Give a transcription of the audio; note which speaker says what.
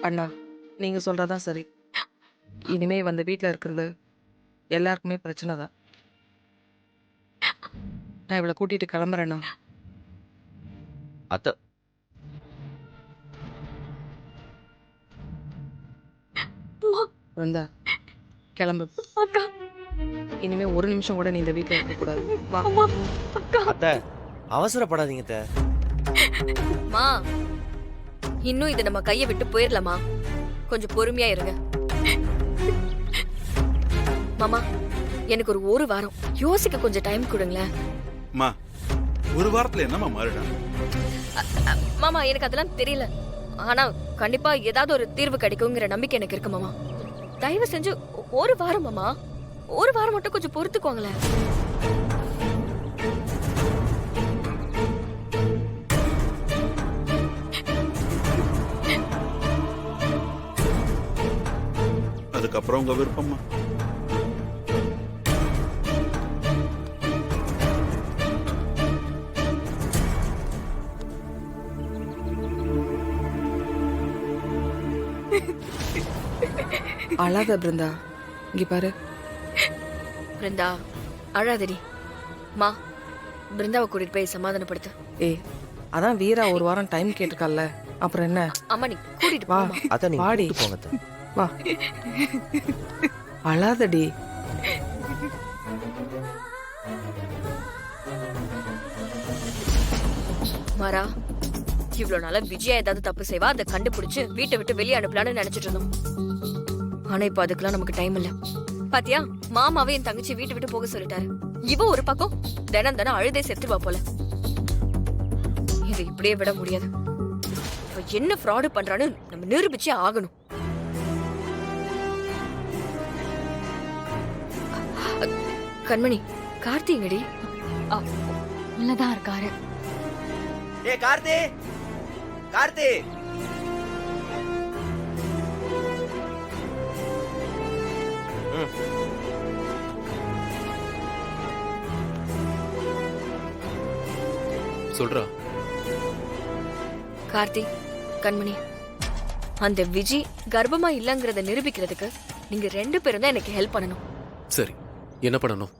Speaker 1: அண்ணா, நீங்க சொல்றதான் சரி. இனிமே வந்து வீட்ல இருக்கிறது எல்லாருக்குமே பிரச்சனை தான். நான் இவளை கூட்டிட்டு கிளம்புறேண்ணா.
Speaker 2: அத்தை.
Speaker 1: வந்தா கிளம்பு. இனிமே ஒரு நிமிஷம் கூட நீ இந்த வீட்ல இருக்கக்கூடாது. வா.
Speaker 2: அத்தை அவசரப்படாதீங்க அத்தை.
Speaker 3: மா இன்னும் இது நம்ம கையை விட்டு போயிடலாமா? கொஞ்சம் பொறுமையா இருங்க மாமா. எனக்கு ஒரு வாரம் யோசிக்க கொஞ்சம் டைம் கொடுங்களேன்.
Speaker 4: அம்மா, ஒரு வாரத்துல என்னம்மா மாறிடும்?
Speaker 3: மாமா எனக்கு அதெல்லாம் தெரியல. ஆனா கண்டிப்பா ஏதாவது ஒரு தீர்வு கிடைக்குங்கிற நம்பிக்கை எனக்கு இருக்கு மாமா. தயவு செஞ்சு ஒரு வாரம் மாமா, ஒரு வாரம் மட்டும் கொஞ்சம் பொறுத்துக்கோங்களேன்.
Speaker 4: அதுக்கப்புறம் உங்க விருப்பம்மா.
Speaker 1: அழாத பிருந்தா, இங்க பாரு.
Speaker 3: பிருந்தா அழாதடி. மா பிருந்தாவை கூட்டிட்டு போய் சமாதானப்படுத்து.
Speaker 1: ஏய், அதான் வீரா ஒரு வாரம் டைம் கேட்டிருக்கால, அப்புறம் என்ன?
Speaker 3: அம்மா நீ கூட்டிட்டு
Speaker 1: வா.
Speaker 3: போமா.
Speaker 2: அத்தை நீங்க
Speaker 1: வாடி.
Speaker 2: கூட்டிட்டு போங்க அத்தை.
Speaker 1: வா. அழாதடி.
Speaker 3: மாறா, இவ்வளவு நாளா விஜயா ஏதாவது தப்பு செய்வா, அதை கண்டுபிடிச்சு வீட்டை விட்டு வெளியே அனுப்பலான்னு நினைச்சிட்டு இருந்தோம். ஆனா இப்ப அதுக்கெல்லாம் நமக்கு டைம் இல்ல. பாத்தியா, மாமாவே என் தங்கச்சி வீட்டை விட்டு போக சொல்லிட்டாரு. இவ ஒரு பக்கம் தினம் தினம் அழுதே செத்துவா போல. இதை இப்படியே விட முடியாது. இப்ப என்ன ஃப்ராடு பண்றான்னு நம்ம நிரூபிச்சே ஆகணும். கண்மணி, கார்த்திகடி
Speaker 5: உள்ளதான் இருக்காரு.
Speaker 2: ஏய் கார்த்தி, கார்த்தி.
Speaker 6: சொல்றா.
Speaker 3: கார்த்தி, கண்மணி, அந்த விஜி கர்ப்பமா இல்லங்கறத நிரூபிக்கிறதுக்கு நீங்க 2 பேரும் தான் எனக்கு ஹெல்ப் பண்ணணும்.
Speaker 6: சரி, என்ன பண்ணணும்?